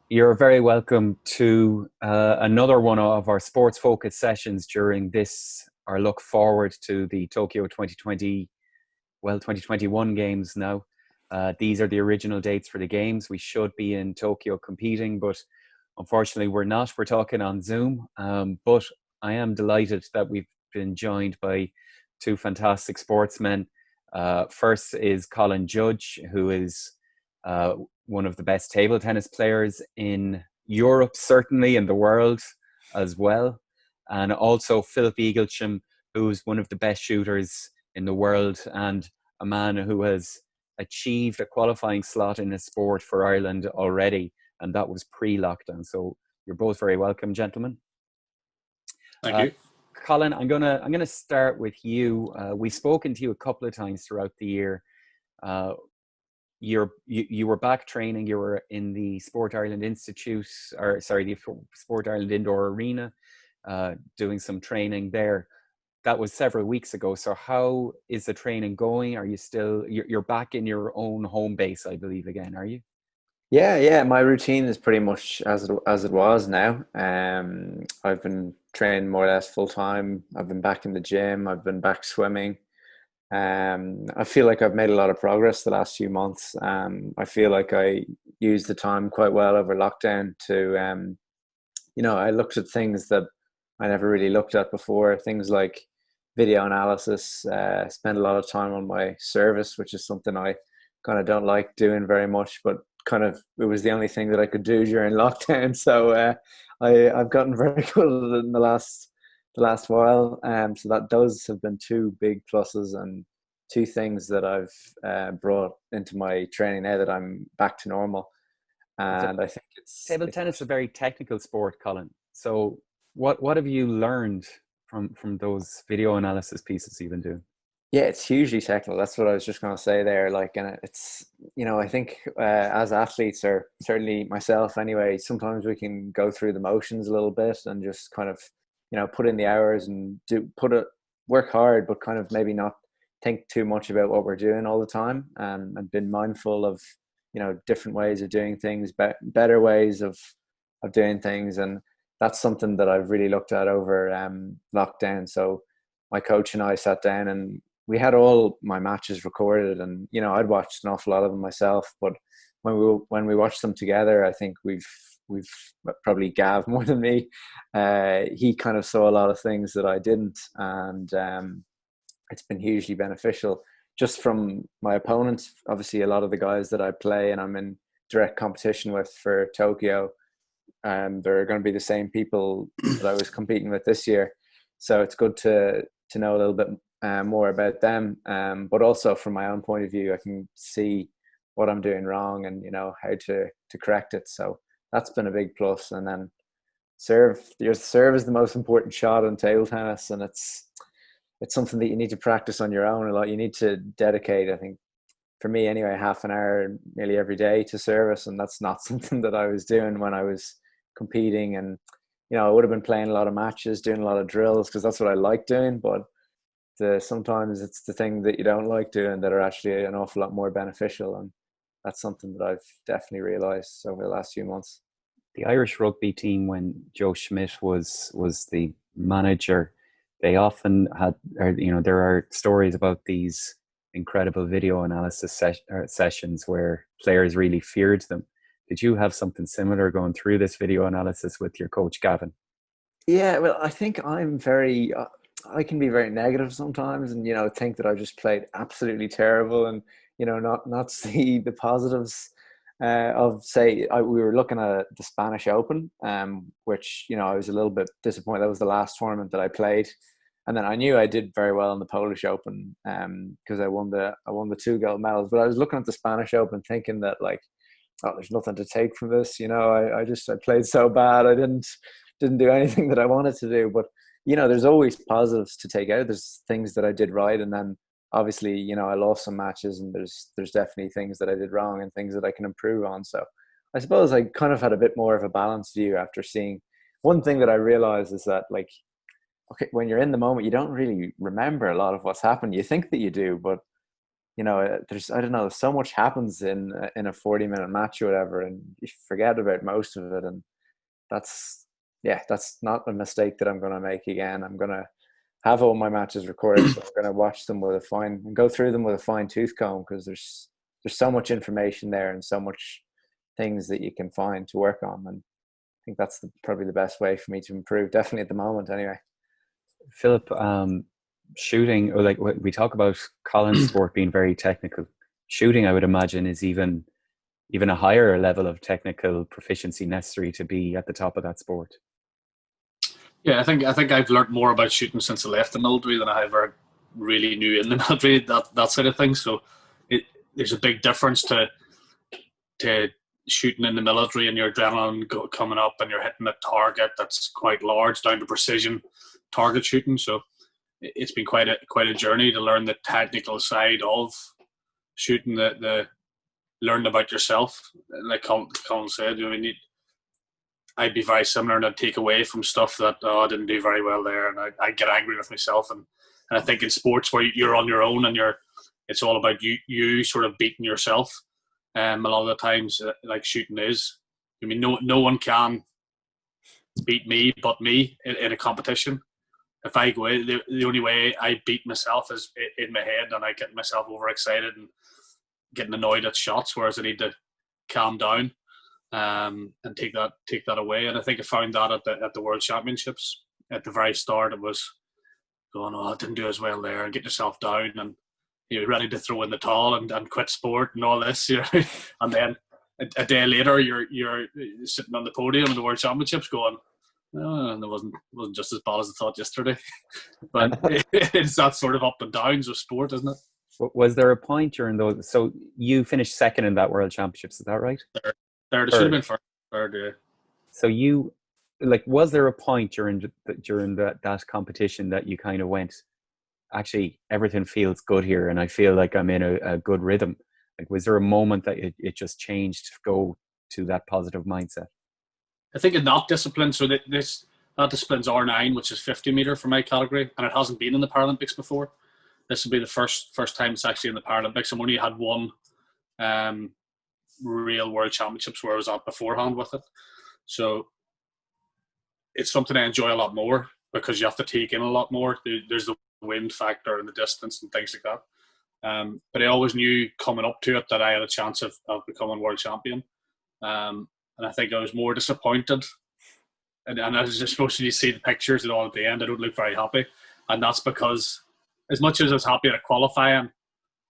You're very welcome to another one of our sports focused sessions during this, our look forward to the Tokyo 2020, 2021 games now. These are the original dates for the games. We should be in Tokyo competing, but unfortunately we're not. We're talking on Zoom. But I am delighted that we've been joined by two fantastic sportsmen. First is Colin Judge, who is uh, one of the best table tennis players in Europe, certainly in the world as well. And also Philip Eaglesham, who's one of the best shooters in the world and a man who has achieved a qualifying slot in his sport for Ireland already. And that was pre-lockdown. So you're both very welcome, gentlemen. Thank Uh, you. Colin, I'm gonna start with you. We've spoken to you a couple of times throughout the year. Uh, you were back training. You were in the Sport Ireland Institute, or sorry, the Sport Ireland Indoor Arena, doing some training there. That was several weeks ago. So how is the training going? Are you still you're back in your own home base, I believe, again? Are you? Yeah. My routine is pretty much as it was now. I've been training more or less full time. I've been back in the gym. I've been back swimming. I feel like I've made a lot of progress the last few months. I feel like I used the time quite well over lockdown to, I looked at things that I never really looked at before. Things like video analysis. Spend a lot of time on my service, which is something I kind of don't like doing very much, but kind of it was the only thing that I could do during lockdown. So I've gotten very good at it in the last while. So that those have been two big pluses and two things that I've brought into my training now that I'm back to normal. It's a And I think table tennis is a very technical sport, Colin. So what have you learned from those video analysis pieces you've been doing? yeah, it's hugely technical. That's what I was just going to say there. Like, and it's, I think as athletes, or certainly myself anyway, sometimes we can go through the motions a little bit and just kind of, put in the hours and work hard, but kind of maybe not think too much about what we're doing all the time, and been mindful of, different ways of doing things, better ways of doing things. And that's something that I've really looked at over lockdown. So my coach and I sat down and we had all my matches recorded, and I'd watched an awful lot of them myself, but when we watched them together, I think we've probably Gav more than me. He kind of saw a lot of things that I didn't, and it's been hugely beneficial just from my opponents. Obviously, a lot of the guys that I play and I'm in direct competition with for Tokyo, they're going to be the same people that I was competing with this year. So it's good to know a little bit more about them, but also from my own point of view, I can see what I'm doing wrong and how to correct it. So that's been a big plus. And then your serve is the most important shot in table tennis, and it's something that you need to practice on your own a lot. You need to dedicate, I think, for me anyway, half an hour nearly every day to service, and that's not something that I was doing when I was competing. And I would have been playing a lot of matches, doing a lot of drills because that's what I like doing, but sometimes it's the thing that you don't like doing that are actually an awful lot more beneficial. And that's something that I've definitely realized over the last few months. The Irish rugby team, when Joe Schmidt was the manager, they often had, or, there are stories about these incredible video analysis sessions where players really feared them. Did you have something similar going through this video analysis with your coach Gavin? Yeah, well, I think I can be very negative sometimes, and think that I just played absolutely terrible, and not see the positives of, say, we were looking at the Spanish Open, which I was a little bit disappointed. That was the last tournament that I played, and then I knew I did very well in the Polish Open, because I won the two gold medals. But I was looking at the Spanish Open, thinking that, like, oh, there's nothing to take from this. I played so bad. I didn't do anything that I wanted to do. But there's always positives to take out. There's things that I did right, and then obviously, I lost some matches, and there's definitely things that I did wrong and things that I can improve on. So I suppose I kind of had a bit more of a balanced view after seeing. One thing that I realized is that, like, okay, when you're in the moment, you don't really remember a lot of what's happened. You think that you do, but there's, I don't know, so much happens in a 40-minute match or whatever, and you forget about most of it. And that's not a mistake that I'm going to make again. I'm going to have all my matches recorded, so I'm going to watch them and go through them with a fine tooth comb, because there's so much information there and so much things that you can find to work on. And I think that's probably the best way for me to improve, definitely at the moment anyway. Philip, shooting, or like we talk about Colin's sport being very technical. Shooting, I would imagine, is even a higher level of technical proficiency necessary to be at the top of that sport. Yeah, I think I've learned more about shooting since I left the military than I ever really knew in the military, that side of things. So there's a big difference to shooting in the military and your adrenaline coming up and you're hitting a target that's quite large, down to precision target shooting. So it's been quite a journey to learn the technical side of shooting, the learn about yourself. Like Colin said, I'd be very similar, and I'd take away from stuff that I didn't do very well there, and I'd get angry with myself. And I think in sports where you're on your own and it's all about you sort of beating yourself. A lot of the times, like shooting is, no one can beat me but me in a competition. If I go in, the only way I beat myself is in my head, and I get myself overexcited and getting annoyed at shots, whereas I need to calm down and take that away. And I think I found that at the World Championships. At the very start, it was going, I didn't do as well there, and get yourself down, and you're ready to throw in the towel and quit sport and all this. And then a day later, you're sitting on the podium in the World Championships going, and it wasn't just as bad as I thought yesterday. But it's that sort of up and downs of sport, isn't it? Was there a point during those? So you finished second in that World Championships, is that right? There should have been third. Yeah. So was there a point during that competition that you kind of went, actually everything feels good here, and I feel like I'm in a good rhythm? Like, was there a moment that it just changed to go to that positive mindset? I think in that discipline, so that discipline's R9, which is 50 meter for my category, and it hasn't been in the Paralympics before. This will be the first time it's actually in the Paralympics. I've only had one real World Championships where I was at beforehand with it. So it's something I enjoy a lot more, because you have to take in a lot more. There's the wind factor and the distance and things like that. But I always knew coming up to it that I had a chance of becoming world champion. And I think I was more disappointed. And I was just supposed to see the pictures and all at the end, I don't look very happy. And that's because as much as I was happy at qualifying,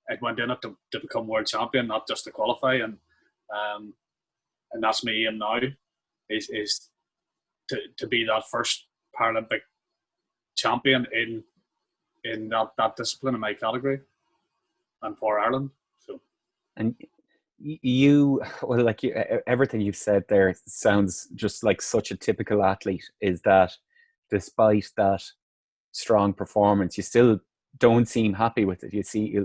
I went in it to become world champion, not just to qualify. And that's my aim now, is to be that first Paralympic champion in that discipline in my category and for Ireland. So, and everything you've said there sounds just like such a typical athlete, is that despite that strong performance, you still don't seem happy with it. You see,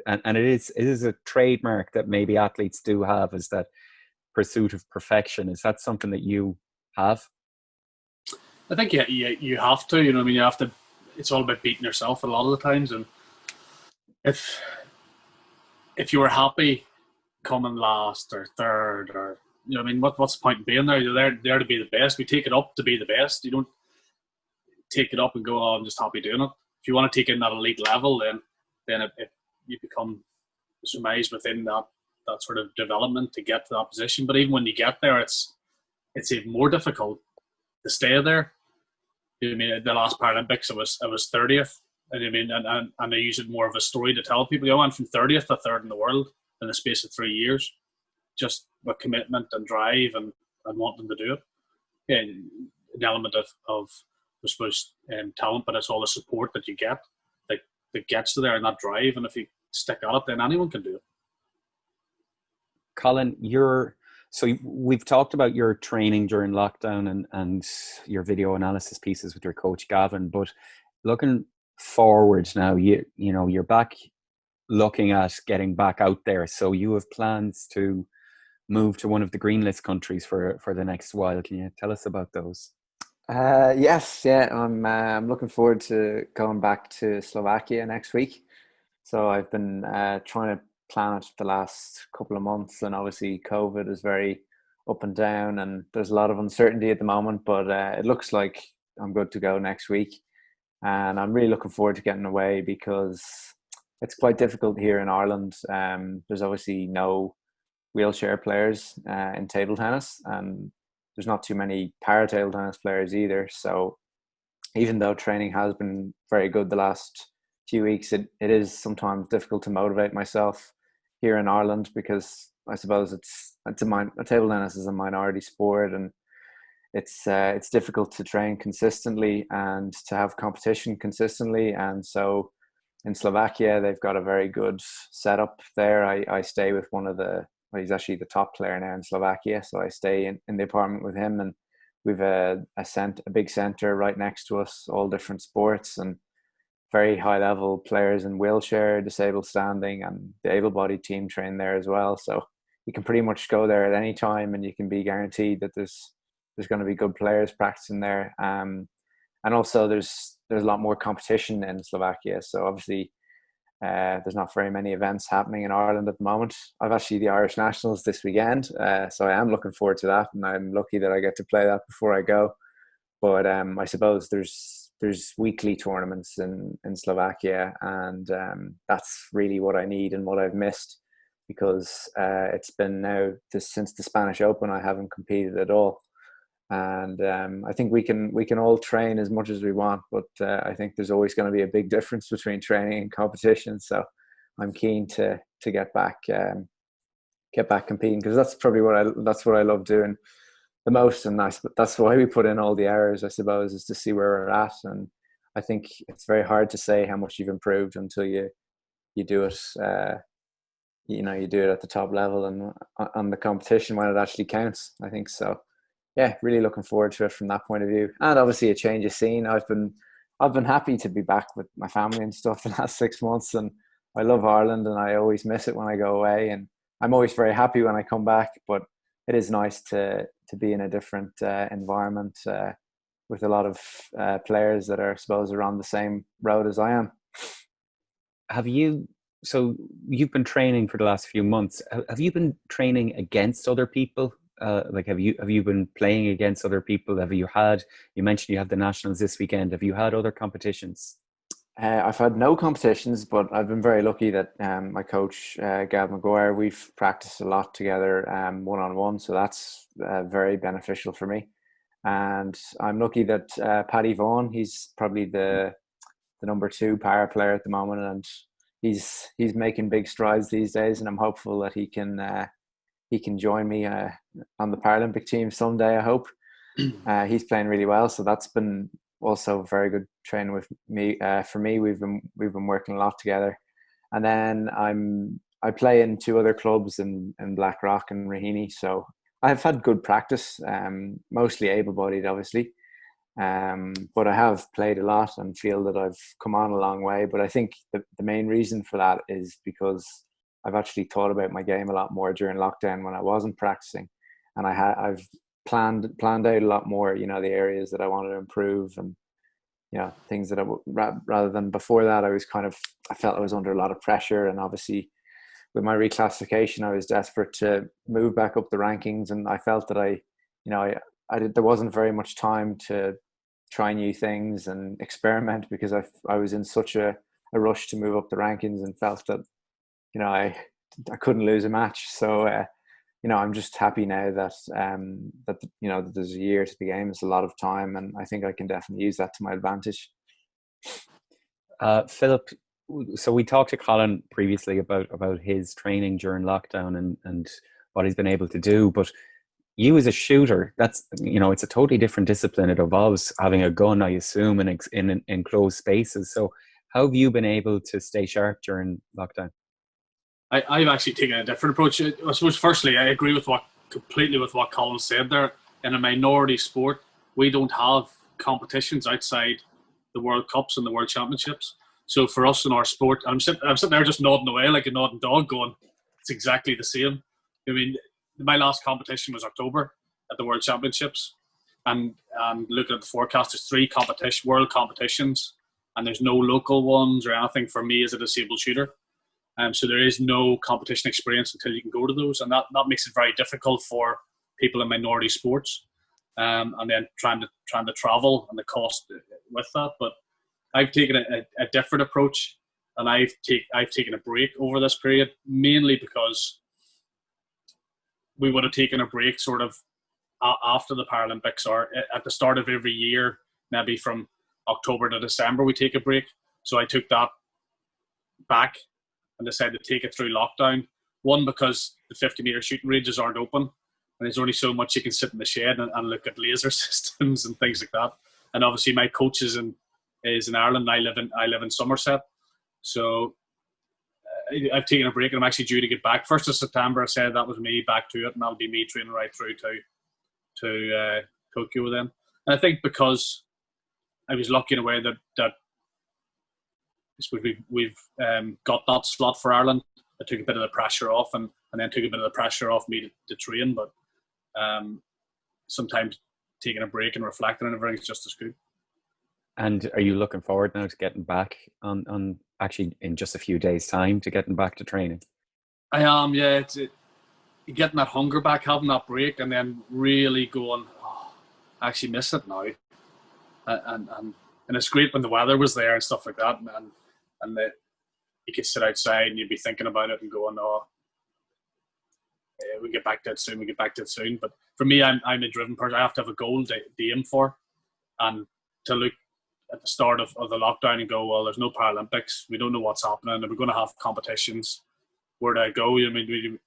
and it is a trademark that maybe athletes do have, is that pursuit of perfection. Is that something that you have? I think you have to. You have to. It's all about beating yourself a lot of the times, and if you were happy coming last or third, or what's the point in being there? You're there to be the best. We take it up to be the best. You don't take it up and go, I'm just happy doing it. If you want to take in that elite level, then you become surmised within that sort of development to get to that position. But even when you get there, it's even more difficult to stay there. The last Paralympics, I was 30th. And I use it more of a story to tell people. I went from 30th to third in the world in the space of 3 years, just with commitment and drive and wanting to do it. Yeah, an element of I suppose talent, but it's all the support that you get that gets to there, and that drive. And if you stick at it, then anyone can do it. Colin, so we've talked about your training during lockdown and your video analysis pieces with your coach Gavin, but looking forward now, you're back looking at getting back out there. So you have plans to move to one of the green list countries for the next while. Can you tell us about those? Yes, yeah. I'm looking forward to going back to Slovakia next week. So I've been trying to plan it the last couple of months, and obviously COVID is very up and down, and there's a lot of uncertainty at the moment. But it looks like I'm good to go next week, and I'm really looking forward to getting away because it's quite difficult here in Ireland. There's obviously no wheelchair players in table tennis, and there's not too many para table tennis players either. So even though training has been very good the last few weeks, it is sometimes difficult to motivate myself here in Ireland because I suppose table tennis is a minority sport, and it's difficult to train consistently and to have competition consistently. And so in Slovakia, they've got a very good setup there. I stay with he's actually the top player now in Slovakia, so I stay in the apartment with him, and we've a big center right next to us, all different sports and very high level players in wheelchair, disabled standing, and the able-bodied team train there as well. So you can pretty much go there at any time, and you can be guaranteed that there's going to be good players practicing there. And also there's a lot more competition in Slovakia. So obviously there's not very many events happening in Ireland at the moment. I've actually the Irish Nationals this weekend, so I am looking forward to that, and I'm lucky that I get to play that before I go. But I suppose there's weekly tournaments in Slovakia, and that's really what I need and what I've missed, because it's been now since the Spanish Open I haven't competed at all. And I think we can all train as much as we want, but I think there's always going to be a big difference between training and competition. So I'm keen to get back competing, because that's probably what I love doing the most, and that's why we put in all the hours, I suppose, is to see where we're at. And I think it's very hard to say how much you've improved until you do it. You do it at the top level and on the competition when it actually counts, I think. So yeah, really looking forward to it from that point of view. And obviously a change of scene. I've been happy to be back with my family and stuff the last 6 months, and I love Ireland, and I always miss it when I go away, and I'm always very happy when I come back. But it is nice to be in a different environment with a lot of players that are, I suppose, around the same road as I am. So you've been training for the last few months. Have you been training against other people? Have you been playing against other people? You mentioned you have the Nationals this weekend. Have you had other competitions? I've had no competitions, but I've been very lucky that my coach, Gav McGuire, we've practiced a lot together one-on-one. So that's very beneficial for me. And I'm lucky that Paddy Vaughan, he's probably the number 2 para player at the moment, and he's making big strides these days. And I'm hopeful that he can join me on the Paralympic team someday, I hope. He's playing really well, so that's been also very good training with me. For me, we've been working a lot together. And then I play in 2 other clubs in Blackrock and Raheny, so I've had good practice, mostly able-bodied, obviously. But I have played a lot and feel that I've come on a long way. But I think the main reason for that is because I've actually thought about my game a lot more during lockdown when I wasn't practicing, and I've planned out a lot more, the areas that I wanted to improve, and things that rather than before that I felt I was under a lot of pressure. And obviously with my reclassification, I was desperate to move back up the rankings, and I felt that there wasn't very much time to try new things and experiment, because I was in such a rush to move up the rankings and felt that I couldn't lose a match. So I'm just happy now that there's a year to the game. It's a lot of time, and I think I can definitely use that to my advantage. Philip, so we talked to Colin previously about his training during lockdown and what he's been able to do, but you as a shooter, that's it's a totally different discipline. It involves having a gun, I assume, in enclosed spaces. So how have you been able to stay sharp during lockdown? I've actually taken a different approach. I suppose, firstly, I agree completely with what Colin said there. In a minority sport, we don't have competitions outside the World Cups and the World Championships. So for us in our sport, I'm sitting there just nodding away like a nodding dog, going, it's exactly the same. I mean, my last competition was October at the World Championships, and looking at the forecast, there's 3 world competitions and there's no local ones or anything for me as a disabled shooter. So there is no competition experience until you can go to those, and that makes it very difficult for people in minority sports. And then trying to travel and the cost with that. But I've taken a different approach, and I've taken a break over this period, mainly because we would have taken a break sort of after the Paralympics, or at the start of every year, maybe from October to December, we take a break. So I took that back and decided to take it through lockdown. One, because the 50-metre shooting ranges aren't open, and there's only so much you can sit in the shed and look at laser systems and things like that. And obviously my coach is in Ireland, and I live in Somerset. So I've taken a break, and I'm actually due to get back. 1st of September, I said that was me back to it, and that'll be me training right through to Tokyo then. And I think because I was lucky in a way that we've got that slot for Ireland, it took a bit of the pressure off, and then took a bit of the pressure off me to train. But sometimes taking a break and reflecting on everything is just as good. And are you looking forward now to getting back on actually in just a few days' time to getting back to training? I am, yeah. It's getting that hunger back, having that break, and then really going, I actually miss it now. And it's great when the weather was there and stuff like that, and you could sit outside and you'd be thinking about it and going, we get back to it soon. But for me, I'm a driven person. I have to have a goal to aim for, and to look at the start of the lockdown and go, well, there's no Paralympics. We don't know what's happening. Are we going to have competitions? Where do I go? I mean,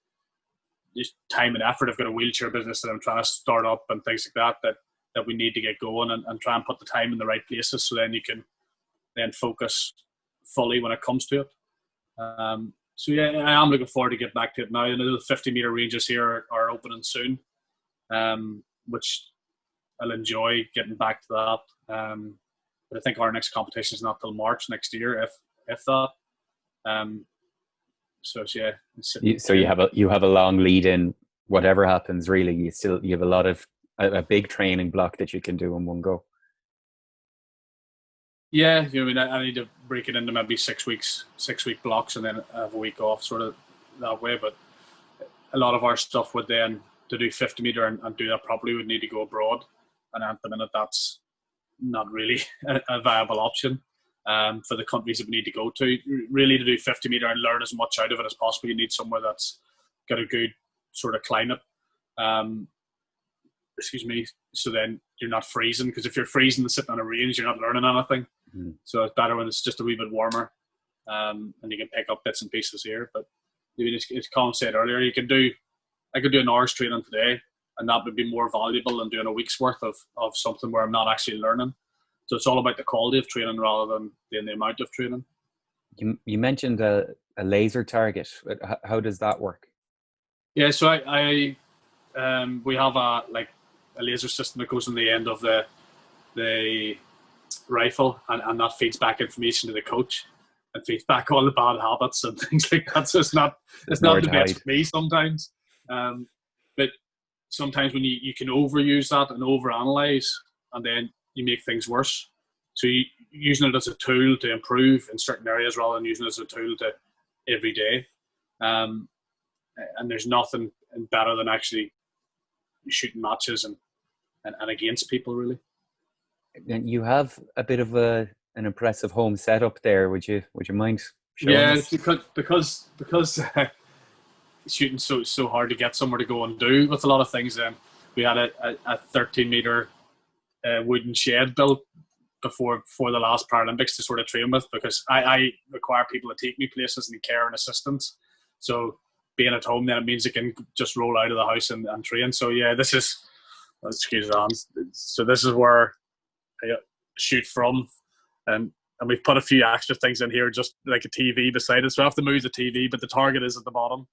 just time and effort. I've got a wheelchair business that I'm trying to start up and things like that we need to get going and try and put the time in the right places, so then you can then focus fully when it comes to it. So yeah, I am looking forward to get back to it now. I know the 50-metre ranges here are opening soon, which I'll enjoy getting back to that. But I think our next competition is not till March next year, if that. So yeah. So you have a long lead in. Whatever happens, really, you have a lot of a big training block that you can do in one go. Yeah, I mean, I need to break it into maybe 6 week blocks, and then have a week off, sort of that way. But a lot of our stuff would then, to do 50-metre and do that properly, would need to go abroad, and at the minute that's not really a viable option for the countries that we need to go to. Really, to do 50-metre and learn as much out of it as possible, you need somewhere that's got a good sort of climate. So then you're not freezing, because if you're freezing and sitting on a range, you're not learning anything. Mm-hmm. So it's better when it's just a wee bit warmer, and you can pick up bits and pieces here. But as Colin said earlier, I could do an hour's training today, and that would be more valuable than doing a week's worth of something where I'm not actually learning. So it's all about the quality of training rather than the amount of training. You mentioned a laser target. How does that work? Yeah, so we have a laser system that goes on the end of the rifle, and that feeds back information to the coach and feeds back all the bad habits and things like that. So it's not the best for me sometimes. But sometimes when you can overuse that and overanalyze, and then you make things worse. So using it as a tool to improve in certain areas rather than using it as a tool to every day. And there's nothing better than actually shooting matches and against people, really. And you have a bit of an impressive home setup there. Would you mind showing us? because shooting's so hard to get somewhere to go and do with a lot of things. We had a 13-metre wooden shed built before the last Paralympics to sort of train with, because I require people to take me places and care and assistance. So being at home, then it means I can just roll out of the house and train. So yeah, this is where I shoot from, and we've put a few extra things in here, just like a TV beside it. So I have to move the TV, but the target is at the bottom.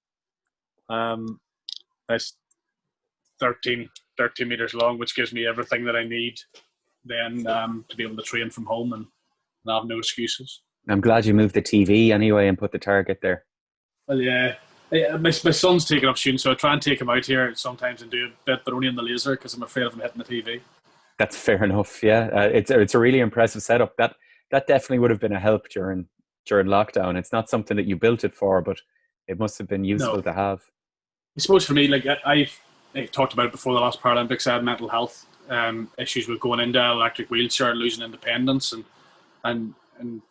It's 13 meters long, which gives me everything that I need then to be able to train from home and have no excuses. I'm glad you moved the TV anyway and put the target there. Well, yeah. My son's taking up shooting, so I try and take him out here sometimes and do a bit, but only in the laser, because I'm afraid of him hitting the TV. That's fair enough. Yeah, it's a really impressive setup. that definitely would have been a help during lockdown. It's not something that you built it for, but it must have been No, useful to have. I suppose for me, like I've talked about it before the last Paralympics. I had mental health issues with going into an electric wheelchair and losing independence, and in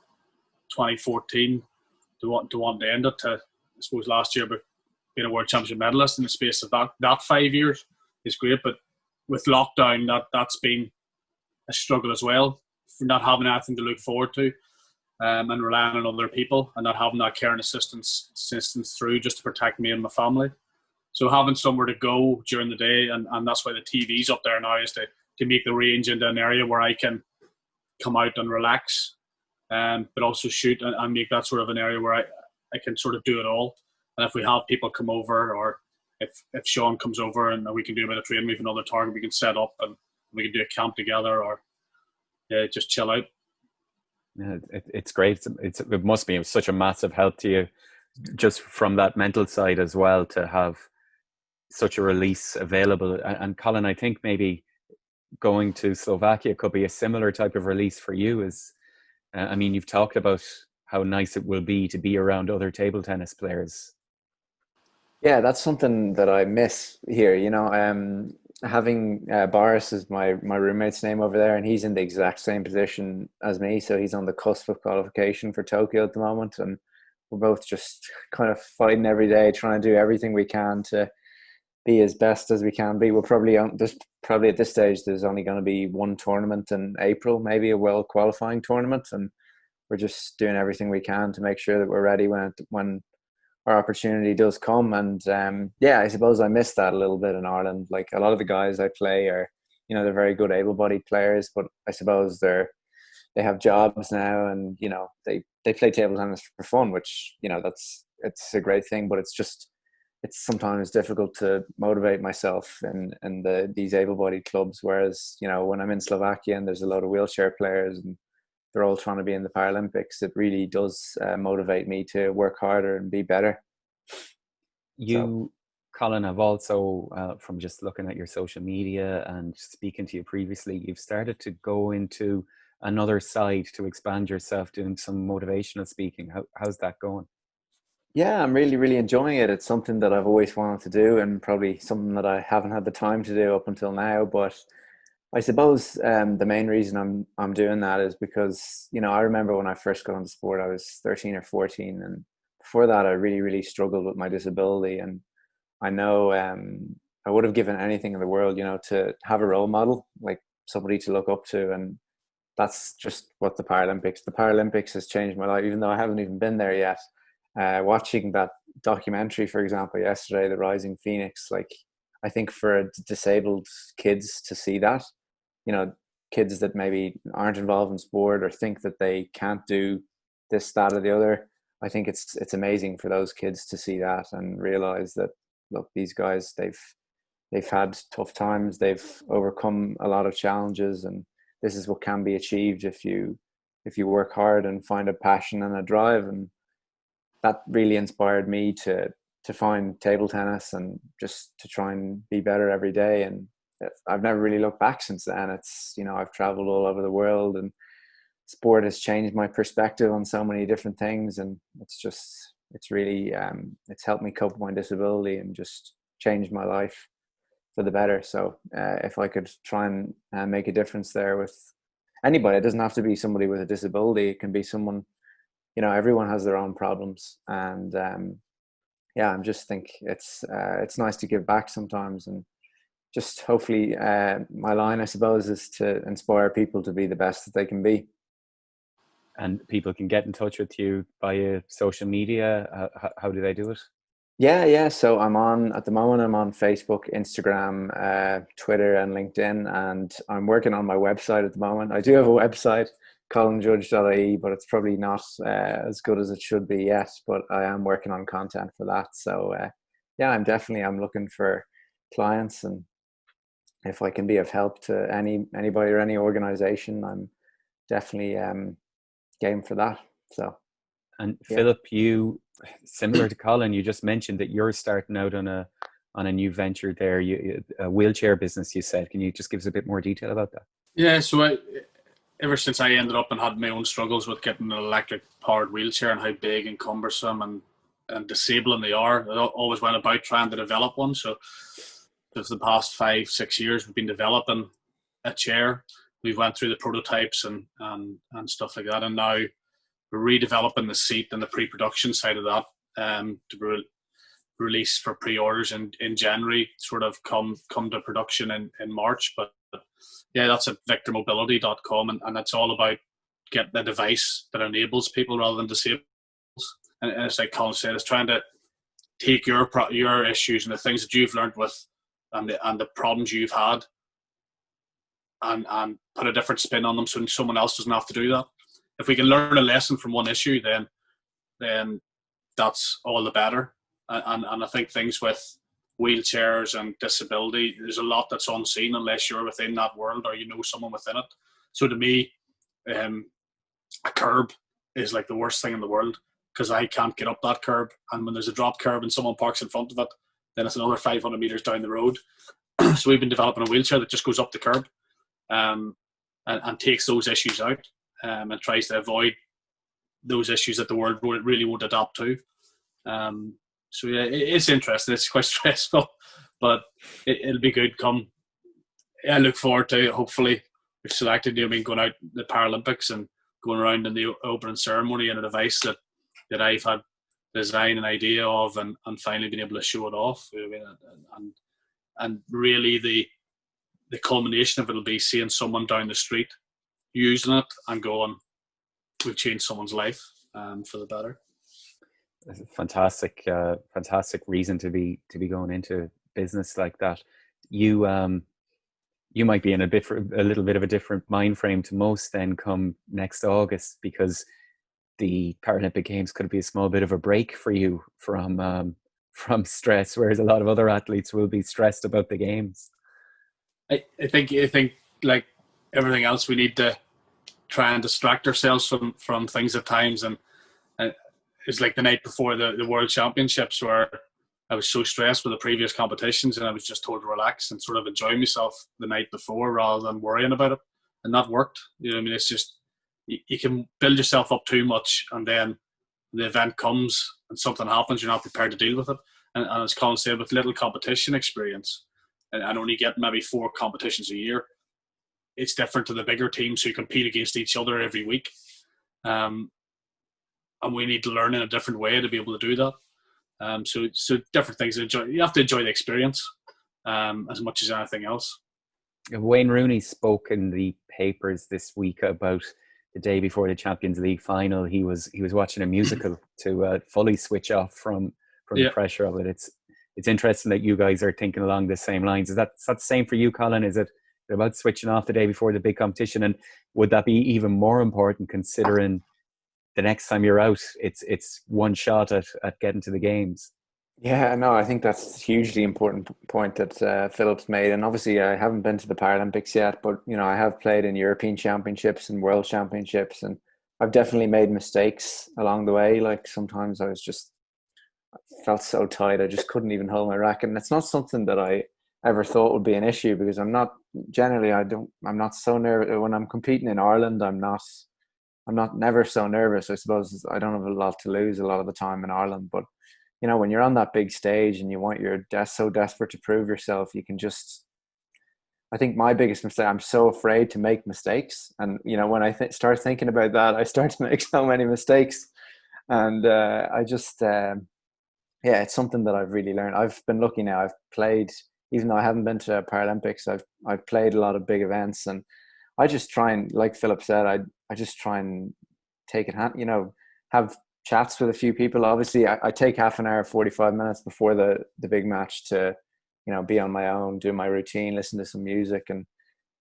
2014 to want to end it. To, I suppose last year, but being a world championship medalist in the space of that 5 years is great. But with lockdown, that's been a struggle as well, for not having anything to look forward to, and relying on other people and not having that care and assistance through just to protect me and my family. So having somewhere to go during the day, and that's why the TV's up there now, is to make the range into an area where I can come out and relax, but also shoot, and make that sort of an area where I can sort of do it all. And if we have people come over, or if Sean comes over and we can do a bit of training, we have another target we can set up and we can do a camp together, or just chill out. Yeah, it's great. It must be such a massive help to you, just from that mental side as well, to have such a release available. And Colin, I think maybe going to Slovakia could be a similar type of release for you. I mean, you've talked about how nice it will be to be around other table tennis players. Yeah, that's something that I miss here. Having Boris as my roommate's name over there, and he's in the exact same position as me. So he's on the cusp of qualification for Tokyo at the moment, and we're both just kind of fighting every day, trying to do everything we can to be as best as we can be. We're probably there's probably at this stage there's only going to be one tournament in April, maybe a world qualifying tournament, and we're just doing everything we can to make sure that we're ready when our opportunity does come. And yeah, I suppose I miss that a little bit in Ireland. Like, a lot of the guys I play are, they're very good able-bodied players, but I suppose they have jobs now, and they play table tennis for fun, which it's a great thing, but it's sometimes difficult to motivate myself in these able-bodied clubs. Whereas when I'm in Slovakia and there's a lot of wheelchair players and they're all trying to be in the Paralympics, it really does motivate me to work harder and be better. You, Colin, have also, from just looking at your social media and speaking to you previously, you've started to go into another side to expand yourself, doing some motivational speaking. How's that going? Yeah, I'm really, really enjoying it. It's something that I've always wanted to do, and probably something that I haven't had the time to do up until now. But I suppose the main reason I'm doing that is because I remember when I first got into sport, I was 13 or 14, and before that, I really, really struggled with my disability. And I know I would have given anything in the world, to have a role model, like somebody to look up to. And that's just what the Paralympics has changed my life, even though I haven't even been there yet. Watching that documentary, for example, yesterday, The Rising Phoenix, like, I think for disabled kids to see that, kids that maybe aren't involved in sport or think that they can't do this, that, or the other, I think it's amazing for those kids to see that and realize that, look, these guys, they've had tough times, they've overcome a lot of challenges, and this is what can be achieved if you work hard and find a passion and a drive. And that really inspired me to find table tennis and just to try and be better every day. And I've never really looked back since then. It's, I've traveled all over the world, and sport has changed my perspective on so many different things. And it's really, it's helped me cope with my disability and just changed my life for the better. So if I could try and make a difference there with anybody, it doesn't have to be somebody with a disability. It can be someone, everyone has their own problems. And yeah, I just think it's nice to give back sometimes. And just hopefully my line, I suppose, is to inspire people to be the best that they can be. And people can get in touch with you via social media. How do they do it? Yeah. So at the moment I'm on Facebook, Instagram, Twitter, and LinkedIn, and I'm working on my website at the moment. I do have a website, colinjudge.ie, but it's probably not as good as it should be yet, but I am working on content for that. So yeah, I'm looking for clients, and if I can be of help to anybody or any organization, I'm definitely game for that. So, and yeah. Philip, you, similar to Colin, you just mentioned that you're starting out on a new venture there, a wheelchair business, you said. Can you just give us a bit more detail about that? Yeah, so ever since I ended up and had my own struggles with getting an electric powered wheelchair and how big and cumbersome and disabling they are, I always went about trying to develop one. So for the past 5-6 years, we've been developing a chair. We've went through the prototypes and stuff like that, and now we're redeveloping the seat and the pre-production side of that to be released for pre-orders in January, sort of come to production in March. But yeah, that's at victormobility.com, and it's all about getting a device that enables people rather than disables. And it's like Colin said, it's trying to take your issues and the things that you've learned with and the problems you've had and put a different spin on them so someone else doesn't have to do that. If we can learn a lesson from one issue, then that's all the better. And I think things with wheelchairs and disability, there's a lot that's unseen unless you're within that world or you know someone within it. So to me, a curb is like the worst thing in the world because I can't get up that curb. And when there's a drop curb and someone parks in front of it, then it's another 500 meters down the road. So we've been developing a wheelchair that just goes up the curb and takes those issues out and tries to avoid those issues that the world really won't adapt to. So yeah, it's interesting. It's quite stressful, but it'll be good. I look forward to hopefully we've selected. Going out the Paralympics and going around in the opening ceremony in a device that I've had design an idea of and finally been able to show it off. And really the culmination of it will be seeing someone down the street using it and going, we've changed someone's life for the better. Fantastic reason to be going into business like that. You might be in a little bit of a different mind frame to most then come next August, because the Paralympic Games could be a small bit of a break for you from stress, whereas a lot of other athletes will be stressed about the games. I think like everything else, we need to try and distract ourselves from things at times, and it's like the night before the World Championships where I was so stressed with the previous competitions and I was just told to relax and sort of enjoy myself the night before rather than worrying about it, and that worked. It's just you can build yourself up too much and then the event comes and something happens, you're not prepared to deal with it. And as Colin said, with little competition experience and only get maybe 4 competitions a year, it's different to the bigger teams who compete against each other every week. And we need to learn in a different way to be able to do that. So different things to enjoy. You have to enjoy the experience as much as anything else. Wayne Rooney spoke in the papers this week about the day before the Champions League final. He was watching a musical to fully switch off from the pressure of it. It's interesting that you guys are thinking along the same lines. Is that the same for you, Colin? Is it about switching off the day before the big competition? And would that be even more important considering the next time you're out, it's one shot at getting to the games? Yeah, no, I think that's a hugely important point that Philip's made. And obviously I haven't been to the Paralympics yet, but I have played in European Championships and World Championships, and I've definitely made mistakes along the way. Like sometimes I felt so tight, I just couldn't even hold my racket. And it's not something that I ever thought would be an issue because I'm not so nervous when I'm competing in Ireland. I'm never so nervous. I suppose I don't have a lot to lose a lot of the time in Ireland, but when you're on that big stage and you're so desperate to prove yourself, you can just, I think my biggest mistake, I'm so afraid to make mistakes. And, when I start thinking about that, I start to make so many mistakes. And it's something that I've really learned. I've been lucky now. I've played, even though I haven't been to Paralympics, I've played a lot of big events. And I just try and, like Philip said, I just try and take it, have chats with a few people. Obviously I take half an hour, 45 minutes before the big match to be on my own, do my routine, listen to some music and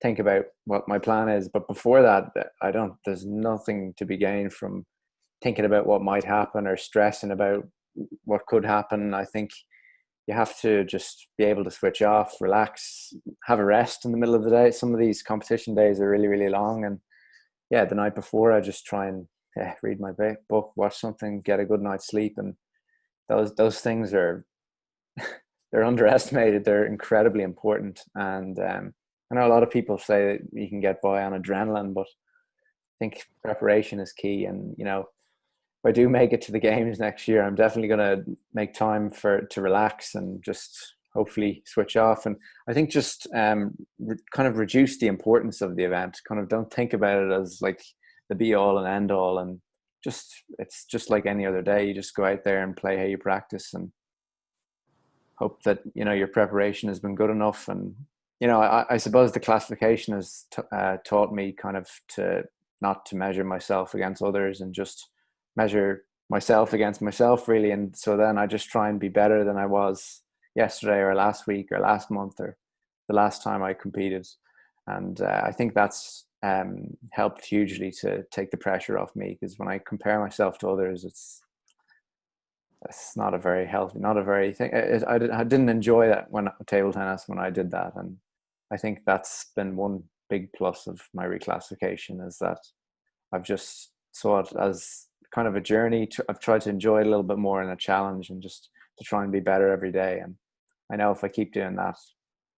think about what my plan is. But before that, there's nothing to be gained from thinking about what might happen or stressing about what could happen. I think you have to just be able to switch off, relax, have a rest in the middle of the day. Some of these competition days are really, really long, and the night before I just try and read my book, watch something, get a good night's sleep. And those things are they're underestimated. They're incredibly important. And I know a lot of people say that you can get by on adrenaline, but think preparation is key. And, you know, if I do make it to the games next year, I'm definitely going to make time to relax and just hopefully switch off. And I think just kind of reduce the importance of the event. Kind of don't think about it as like the be all and end all. And it's just like any other day. You just go out there and play how you practice, and hope that, you know, your preparation has been good enough. And, you know, I suppose the classification has taught me kind of not to measure myself against others, and just measure myself against myself, really. And so then I just try and be better than I was yesterday or last week or last month or the last time I competed. And I think that's helped hugely to take the pressure off me, because when I compare myself to others, it's not a very healthy, not a very thing. I didn't enjoy that when table tennis when I did that. And I think that's been one big plus of my reclassification, is that I've just saw it as kind of a journey. I've tried to enjoy it a little bit more, and a challenge, and just to try and be better every day. And I know if I keep doing that,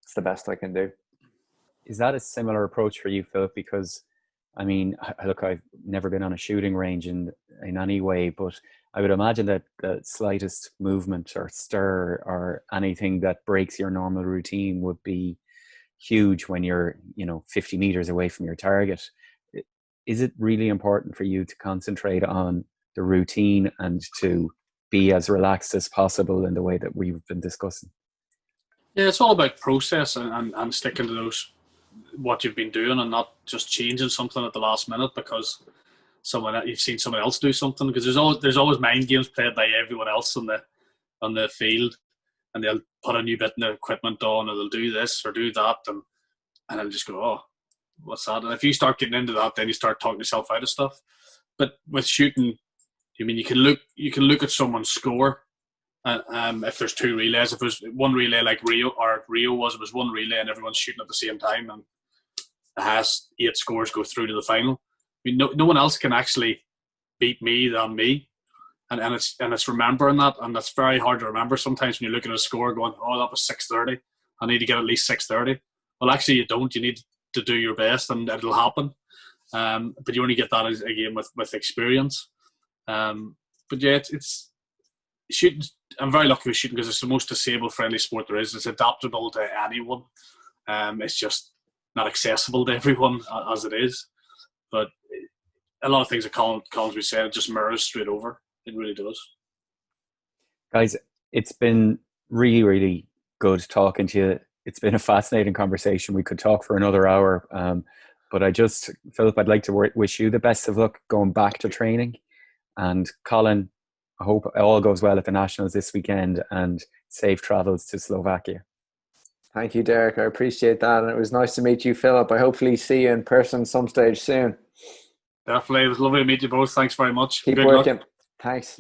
it's the best I can do. Is that a similar approach for you, Philip? Because, I mean, look, I've never been on a shooting range in any way, but I would imagine that the slightest movement or stir or anything that breaks your normal routine would be huge when you're, you know, 50 meters away from your target. Is it really important for you to concentrate on the routine and to be as relaxed as possible in the way that we've been discussing? Yeah, it's all about process and sticking to those, what you've been doing, and not just changing something at the last minute because you've seen someone else do something. Because there's always mind games played by everyone else on the field, and they'll put a new bit in their equipment on, or they'll do this or do that, and I'll just go, oh, what's that? And if you start getting into that, then you start talking yourself out of stuff. But with shooting, I mean, you can look at someone's score. If there's two relays, if there's one relay like Rio was, it was one relay and everyone's shooting at the same time, and the highest 8 scores go through to the final. I mean, no one else can actually beat me than me, and it's remembering that, and that's very hard to remember sometimes when you're looking at a score going, oh, that was 630. I need to get at least 630. Well, actually, you don't. You need to do your best, and it'll happen. But you only get that again with experience. But yeah, it's shooting. I'm very lucky with shooting because it's the most disabled friendly sport there is. It's adaptable to anyone. It's just not accessible to everyone as it is. But a lot of things that Colin's been saying, it just mirrors straight over. It really does. Guys, it's been really, really good talking to you. It's been a fascinating conversation. We could talk for another hour. But Philip, I'd like to wish you the best of luck going back to training. And Colin, I hope it all goes well at the Nationals this weekend, and safe travels to Slovakia. Thank you, Derek. I appreciate that. And it was nice to meet you, Philip. I hopefully see you in person some stage soon. Definitely. It was lovely to meet you both. Thanks very much. Keep Good working. luck. Thanks.